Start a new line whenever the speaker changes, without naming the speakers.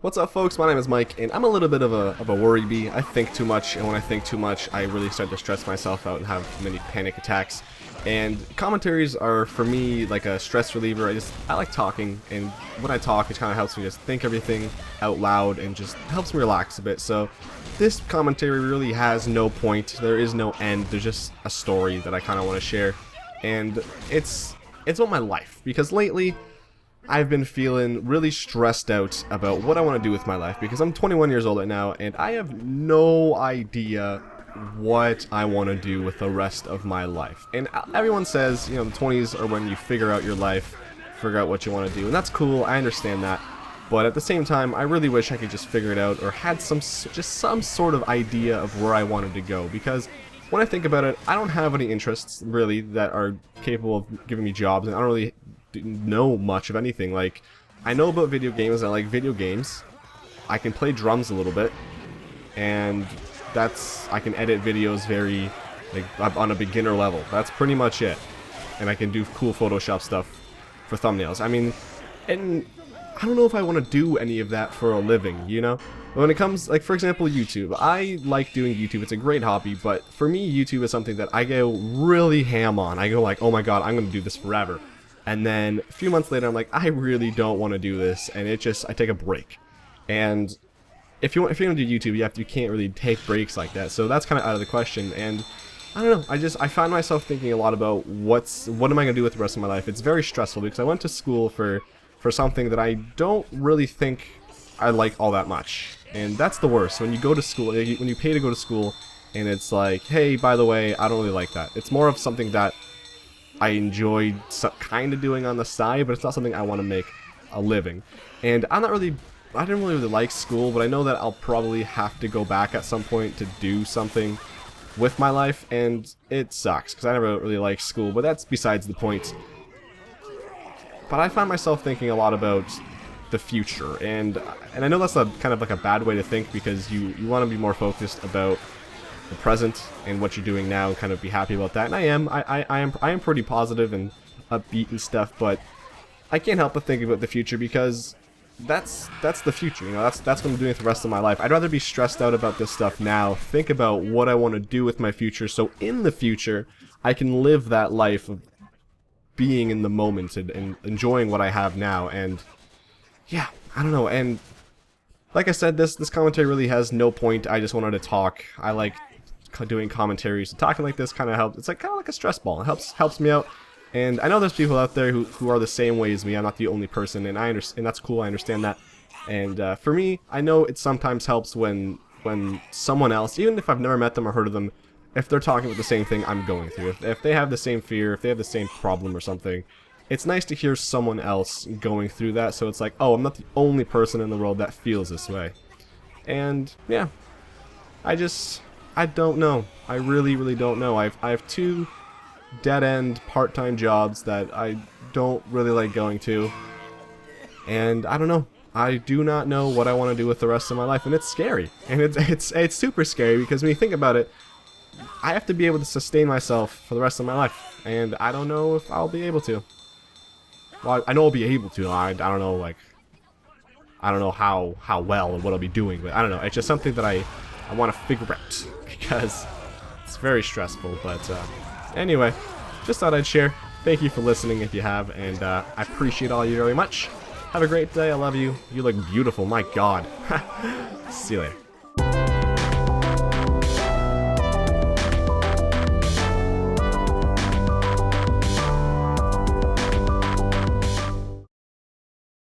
What's up, folks? My name is Mike, and I'm a little bit of a worry bee. I think too much, and when I think too much, I really start to stress myself out and have many panic attacks. And commentaries are, for me, like a stress reliever. I like talking, and when I talk, it kind of helps me just think everything out loud and just helps me relax a bit. So this commentary really has no point. There is no end. There's just a story that I kind of want to share, and it's about my life, because lately I've been feeling really stressed out about what I want to do with my life, because I'm 21 years old right now and I have no idea what I want to do with the rest of my life. And everyone says, you know, the 20s are when you figure out your life, figure out what you want to do, and that's cool, I understand that. But at the same time, I really wish I could just figure it out, or had some sort of idea of where I wanted to go, because when I think about it, I don't have any interests really that are capable of giving me jobs, and I don't really know much of anything. Like, I know about video games, I like video games, I can play drums a little bit, and I can edit videos very, like, on a beginner level. That's pretty much it. And I can do cool Photoshop stuff for thumbnails. I mean, and I don't know if I want to do any of that for a living, you know? When it comes, like, for example, YouTube. I like doing YouTube, it's a great hobby, but for me, YouTube is something that I go really ham on. I go like, oh my god, I'm gonna do this forever. And then a few months later, I'm like, I really don't want to do this, and I take a break. And if you're gonna do YouTube, you can't really take breaks like that. So that's kind of out of the question. And I don't know. I find myself thinking a lot about what am I gonna do with the rest of my life. It's very stressful because I went to school for something that I don't really think I like all that much. And that's the worst. When you go to school, when you pay to go to school, and it's like, hey, by the way, I don't really like that. It's more of something that I enjoyed kind of doing on the side, but it's not something I want to make a living. And I didn't really like school, but I know that I'll probably have to go back at some point to do something with my life, and it sucks, because I never really liked school, but that's besides the point. But I find myself thinking a lot about the future, and I know that's kind of like a bad way to think, because you want to be more focused about the present and what you're doing now and kind of be happy about that. And I am pretty positive and upbeat and stuff, but I can't help but think about the future, because that's the future, you know. That's what I'm doing for the rest of my life. I'd rather be stressed out about this stuff now, think about what I want to do with my future, so in the future I can live that life of being in the moment and enjoying what I have now. And yeah, I don't know. And like I said, this commentary really has no point. I just wanted to talk. I like doing commentaries. Talking like this kind of helps. It's like kind of like a stress ball. It helps me out. And I know there's people out there who are the same way as me. I'm not the only person, and I understand. And that's cool. I understand that. And for me, I know it sometimes helps when someone else, even if I've never met them or heard of them, if they're talking about the same thing I'm going through, if they have the same fear, if they have the same problem or something, it's nice to hear someone else going through that. So it's like, oh, I'm not the only person in the world that feels this way. And yeah, I don't know. I really don't know. I have two dead-end part-time jobs that I don't really like going to, and I don't know. I do not know what I want to do with the rest of my life, and it's scary. And it's super scary, because when you think about it, I have to be able to sustain myself for the rest of my life, and I don't know if I'll be able to. Well, I know I'll be able to. I don't know, like, I don't know how well and what I'll be doing, but I don't know. It's just something that I want to figure out, because it's very stressful. But anyway, just thought I'd share. Thank you for listening if you have, and I appreciate all of you very much. Have a great day. I love you. You look beautiful. My God. See you later.